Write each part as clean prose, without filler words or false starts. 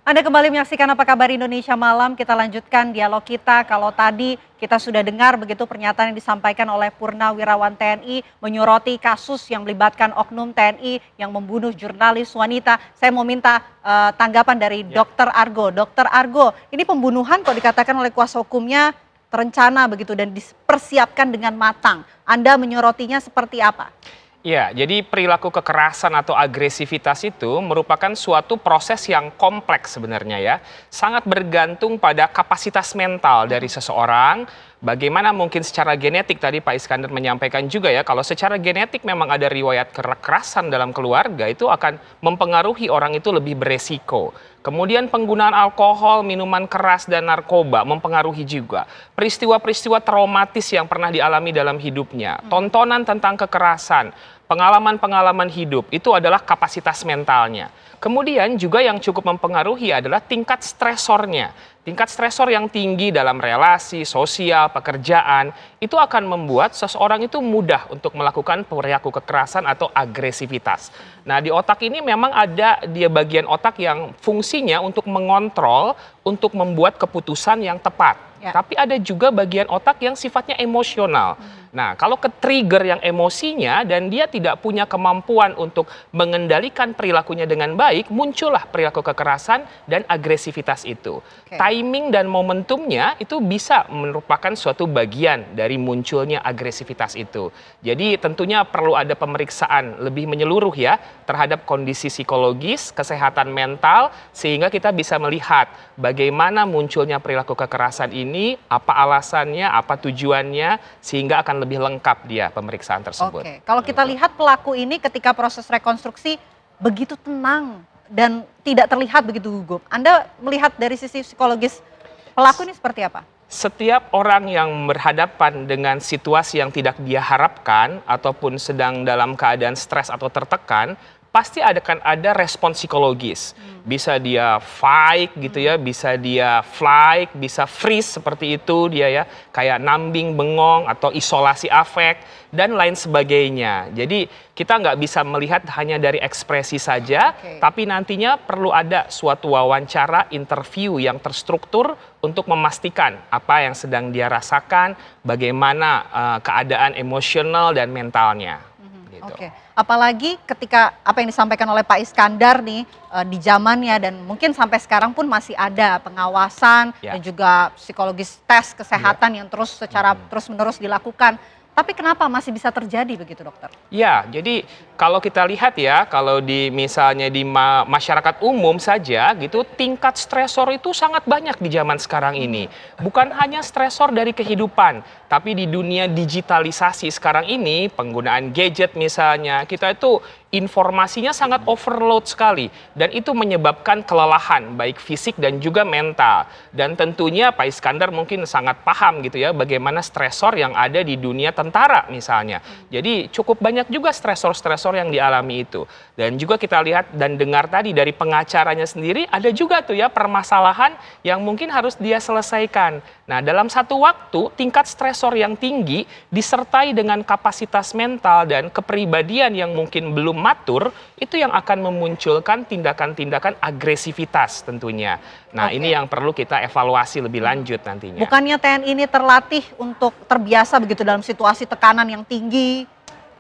Anda kembali menyaksikan Apa Kabar Indonesia Malam, kita lanjutkan dialog kita. Kalau tadi kita sudah dengar begitu pernyataan yang disampaikan oleh Purnawirawan TNI menyoroti kasus yang melibatkan oknum TNI yang membunuh jurnalis wanita. Saya mau minta tanggapan dari Dokter Argo. Dokter Argo, ini pembunuhan kok dikatakan oleh kuasa hukumnya terencana begitu dan dipersiapkan dengan matang. Anda menyorotinya seperti apa? Ya, jadi perilaku kekerasan atau agresivitas itu merupakan suatu proses yang kompleks sebenarnya ya. Sangat bergantung pada kapasitas mental dari seseorang. Bagaimana mungkin secara genetik tadi Pak Iskandar menyampaikan juga ya, kalau secara genetik memang ada riwayat kekerasan dalam keluarga itu akan mempengaruhi orang itu lebih beresiko. Kemudian penggunaan alkohol, minuman keras, dan narkoba mempengaruhi juga. Peristiwa-peristiwa traumatis yang pernah dialami dalam hidupnya, tontonan tentang kekerasan, pengalaman-pengalaman hidup, itu adalah kapasitas mentalnya. Kemudian juga yang cukup mempengaruhi adalah tingkat stresornya. Tingkat stresor yang tinggi dalam relasi, sosial, pekerjaan, itu akan membuat seseorang itu mudah untuk melakukan perilaku kekerasan atau agresivitas. Nah, di otak ini memang ada dia bagian otak yang fungsinya untuk mengontrol, untuk membuat keputusan yang tepat. Ya. Tapi ada juga bagian otak yang sifatnya emosional. Nah, kalau ke-trigger yang emosinya dan dia tidak punya kemampuan untuk mengendalikan perilakunya dengan baik, muncullah perilaku kekerasan dan agresivitas itu. Oke. Timing dan momentumnya itu bisa merupakan suatu bagian dari munculnya agresivitas itu. Jadi tentunya perlu ada pemeriksaan lebih menyeluruh ya terhadap kondisi psikologis, kesehatan mental, sehingga kita bisa melihat bagaimana munculnya perilaku kekerasan ini, apa alasannya, apa tujuannya, sehingga akan lebih lengkap dia pemeriksaan tersebut. Oke, kalau kita lihat pelaku ini ketika proses rekonstruksi begitu tenang dan tidak terlihat begitu gugup. Anda melihat dari sisi psikologis pelaku ini seperti apa? Setiap orang yang berhadapan dengan situasi yang tidak dia harapkan ataupun sedang dalam keadaan stres atau tertekan, pasti akan ada respon psikologis. Bisa dia fight gitu ya, bisa dia flight, bisa freeze seperti itu dia ya, kayak numbing, bengong atau isolasi afek dan lain sebagainya. Jadi kita nggak bisa melihat hanya dari ekspresi saja, tapi nantinya perlu ada suatu wawancara, interview yang terstruktur untuk memastikan apa yang sedang dia rasakan, bagaimana keadaan emosional dan mentalnya. Gitu. Oke, apalagi ketika apa yang disampaikan oleh Pak Iskandar nih di zamannya dan mungkin sampai sekarang pun masih ada pengawasan dan juga psikologis tes kesehatan yang terus secara terus-menerus dilakukan. Tapi kenapa masih bisa terjadi begitu, dokter? Ya, jadi kalau kita lihat ya, kalau di misalnya di masyarakat umum saja gitu, tingkat stresor itu sangat banyak di zaman sekarang ini. Bukan hanya stresor dari kehidupan, tapi di dunia digitalisasi sekarang ini, penggunaan gadget misalnya, kita itu informasinya sangat overload sekali dan itu menyebabkan kelelahan baik fisik dan juga mental. Dan tentunya Pak Iskandar mungkin sangat paham gitu ya bagaimana stresor yang ada di dunia tentara misalnya. Jadi cukup banyak juga stresor-stresor yang dialami itu. Dan juga kita lihat dan dengar tadi dari pengacaranya sendiri ada juga tuh ya permasalahan yang mungkin harus dia selesaikan. Nah, dalam satu waktu tingkat stresor yang tinggi disertai dengan kapasitas mental dan kepribadian yang mungkin belum matur, itu yang akan memunculkan tindakan-tindakan agresivitas tentunya. Nah, ini yang perlu kita evaluasi lebih lanjut nantinya. Bukannya TNI ini terlatih untuk terbiasa begitu dalam situasi tekanan yang tinggi,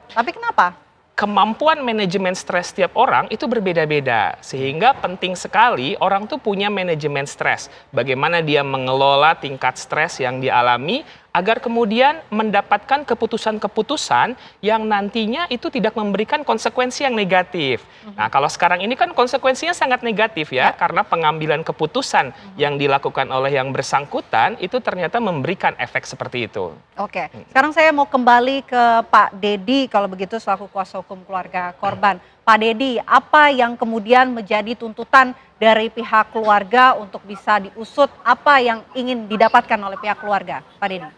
tapi kenapa? Kemampuan manajemen stres setiap orang itu berbeda-beda. Sehingga penting sekali orang tuh punya manajemen stres. Bagaimana dia mengelola tingkat stres yang dialami agar kemudian mendapatkan keputusan-keputusan yang nantinya itu tidak memberikan konsekuensi yang negatif. Nah, kalau sekarang ini kan konsekuensinya sangat negatif ya, karena pengambilan keputusan yang dilakukan oleh yang bersangkutan itu ternyata memberikan efek seperti itu. Oke, sekarang saya mau kembali ke Pak Dedi kalau begitu selaku kuasa hukum keluarga korban. Pak Dedi, apa yang kemudian menjadi tuntutan dari pihak keluarga untuk bisa diusut, apa yang ingin didapatkan oleh pihak keluarga, Pak Dedi?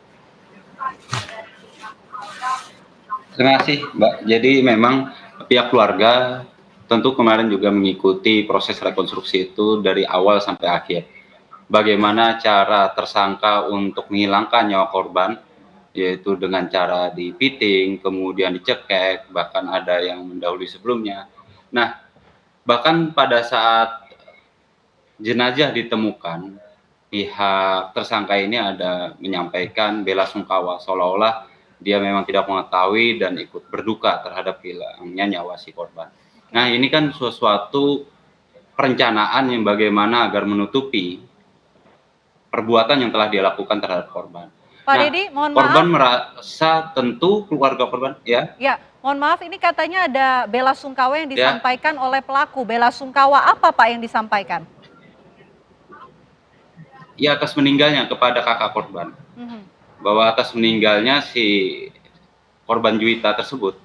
Terima kasih, Mbak. Jadi memang pihak keluarga tentu kemarin juga mengikuti proses rekonstruksi itu dari awal sampai akhir. Bagaimana cara tersangka untuk menghilangkan nyawa korban, yaitu dengan cara dipiting, kemudian dicekek, bahkan ada yang mendahului sebelumnya. Nah, bahkan pada saat jenazah ditemukan, pihak tersangka ini ada menyampaikan bela sungkawa seolah-olah dia memang tidak mengetahui dan ikut berduka terhadap hilangnya nyawa si korban. Nah, ini kan sesuatu perencanaan yang bagaimana agar menutupi perbuatan yang telah dia lakukan terhadap korban. Pak Nah, Deddy, mohon korban maaf. merasa tentu keluarga korban ya, Ya, mohon maaf, ini katanya ada bela sungkawa yang ya, disampaikan oleh pelaku. Bela sungkawa apa Pak yang disampaikan? ya atas meninggalnya kepada kakak korban. Mhm. Bahwa atas meninggalnya si korban Juwita tersebut.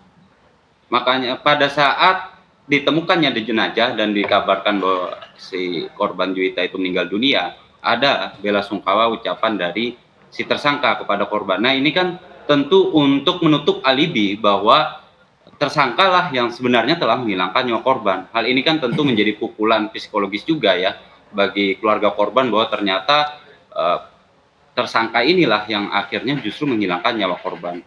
Makanya pada saat ditemukannya di jenazah dan dikabarkan bahwa si korban Juwita itu meninggal dunia, ada bela sungkawa ucapan dari si tersangka kepada korban. Nah, ini kan tentu untuk menutup alibi bahwa tersangkalah yang sebenarnya telah menghilangkan nyawa korban. Hal ini kan tentu menjadi pukulan psikologis juga ya bagi keluarga korban bahwa ternyata tersangka inilah yang akhirnya justru menghilangkan nyawa korban.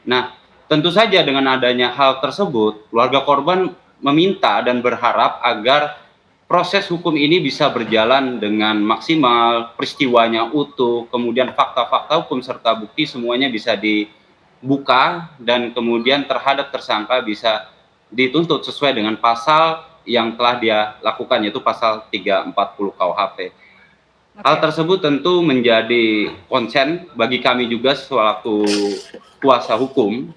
Nah, tentu saja dengan adanya hal tersebut, keluarga korban meminta dan berharap agar proses hukum ini bisa berjalan dengan maksimal, peristiwanya utuh, kemudian fakta-fakta hukum serta bukti semuanya bisa dibuka dan kemudian terhadap tersangka bisa dituntut sesuai dengan pasal yang telah dia lakukan, yaitu pasal 340 KUHP. Hal Oke. tersebut tentu menjadi konsen bagi kami juga selaku kuasa hukum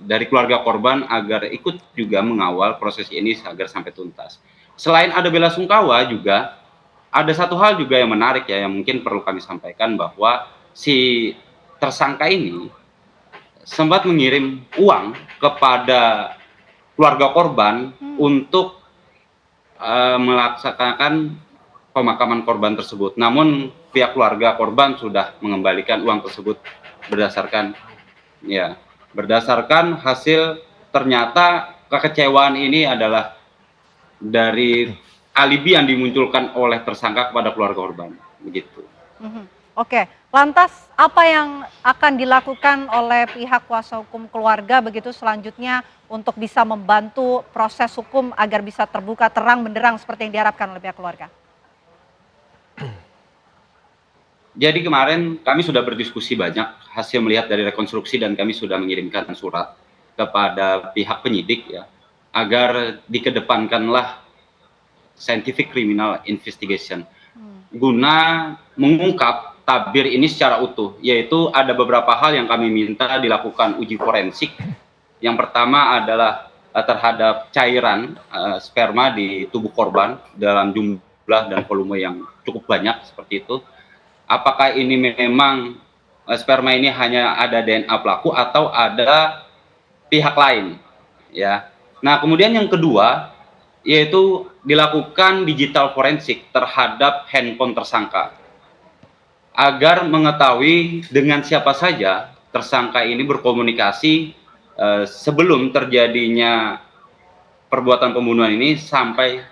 dari keluarga korban agar ikut juga mengawal proses ini agar sampai tuntas. Selain ada bela sungkawa juga ada satu hal juga yang menarik ya yang mungkin perlu kami sampaikan bahwa si tersangka ini sempat mengirim uang kepada keluarga korban untuk melaksanakan pemakaman korban tersebut. Namun pihak keluarga korban sudah mengembalikan uang tersebut berdasarkan berdasarkan hasil ternyata kekecewaan ini adalah dari alibi yang dimunculkan oleh tersangka kepada keluarga korban. Begitu. Mhm. Oke, lantas apa yang akan dilakukan oleh pihak kuasa hukum keluarga begitu selanjutnya untuk bisa membantu proses hukum agar bisa terbuka terang benderang seperti yang diharapkan oleh pihak keluarga? Jadi kemarin kami sudah berdiskusi banyak hasil melihat dari rekonstruksi dan kami sudah mengirimkan surat kepada pihak penyidik ya agar dikedepankanlah scientific criminal investigation guna mengungkap tabir ini secara utuh, yaitu ada beberapa hal yang kami minta dilakukan uji forensik. Yang pertama adalah terhadap cairan sperma di tubuh korban dalam jumlah dan volume yang cukup banyak seperti itu. Apakah ini memang sperma ini hanya ada DNA pelaku atau ada pihak lain ya. Nah, kemudian yang kedua yaitu dilakukan digital forensik terhadap handphone tersangka agar mengetahui dengan siapa saja tersangka ini berkomunikasi sebelum terjadinya perbuatan pembunuhan ini sampai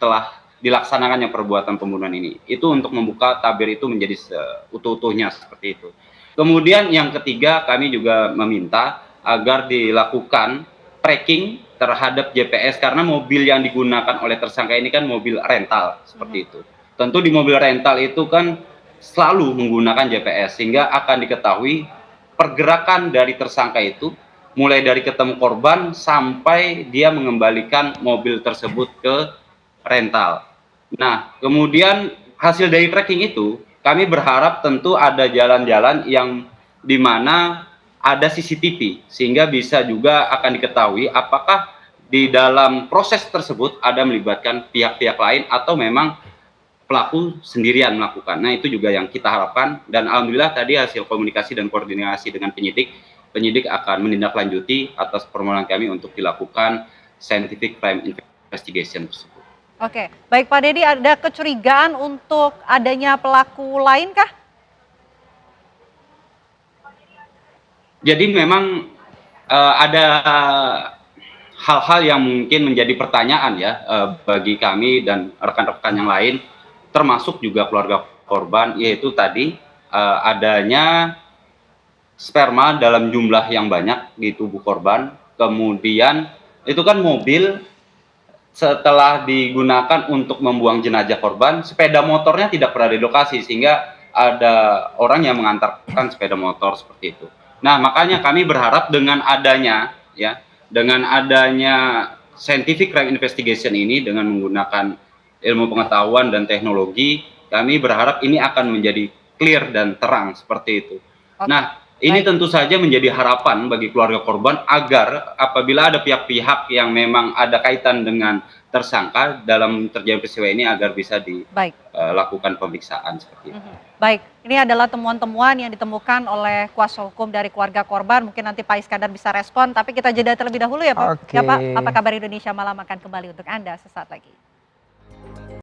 telah dilaksanakannya perbuatan pembunuhan ini. Itu untuk membuka tabir itu menjadi seutuh-utuhnya seperti itu. Kemudian yang ketiga kami juga meminta agar dilakukan tracking terhadap GPS karena mobil yang digunakan oleh tersangka ini kan mobil rental seperti itu. Tentu di mobil rental itu kan selalu menggunakan GPS sehingga akan diketahui pergerakan dari tersangka itu mulai dari ketemu korban sampai dia mengembalikan mobil tersebut ke rental. Nah, kemudian hasil dari tracking itu kami berharap tentu ada jalan-jalan yang di mana ada CCTV sehingga bisa juga akan diketahui apakah di dalam proses tersebut ada melibatkan pihak-pihak lain atau memang pelaku sendirian melakukan. Nah, itu juga yang kita harapkan dan alhamdulillah tadi hasil komunikasi dan koordinasi dengan penyidik akan menindaklanjuti atas permohonan kami untuk dilakukan scientific crime investigation tersebut. Oke, baik Pak Deddy, ada kecurigaan untuk adanya pelaku lain kah? Jadi memang ada hal-hal yang mungkin menjadi pertanyaan ya bagi kami dan rekan-rekan yang lain, termasuk juga keluarga korban, yaitu tadi adanya sperma dalam jumlah yang banyak di tubuh korban. Kemudian itu kan mobil setelah digunakan untuk membuang jenazah korban, sepeda motornya tidak berada di lokasi sehingga ada orang yang mengantarkan sepeda motor seperti itu. Nah, makanya kami berharap dengan adanya scientific crime investigation ini dengan menggunakan ilmu pengetahuan dan teknologi, kami berharap ini akan menjadi clear dan terang seperti itu. Oke, Nah, ini baik. tentu saja menjadi harapan bagi keluarga korban agar apabila ada pihak-pihak yang memang ada kaitan dengan tersangka dalam terjadi peristiwa ini agar bisa Baik. dilakukan pemeriksaan seperti itu. Baik, ini adalah temuan-temuan yang ditemukan oleh kuasa hukum dari keluarga korban. Mungkin nanti Pak Iskandar bisa respon, tapi kita jeda terlebih dahulu ya Pak. Oke. Ya Pak, apa kabar Indonesia Malam akan kembali untuk Anda sesaat lagi.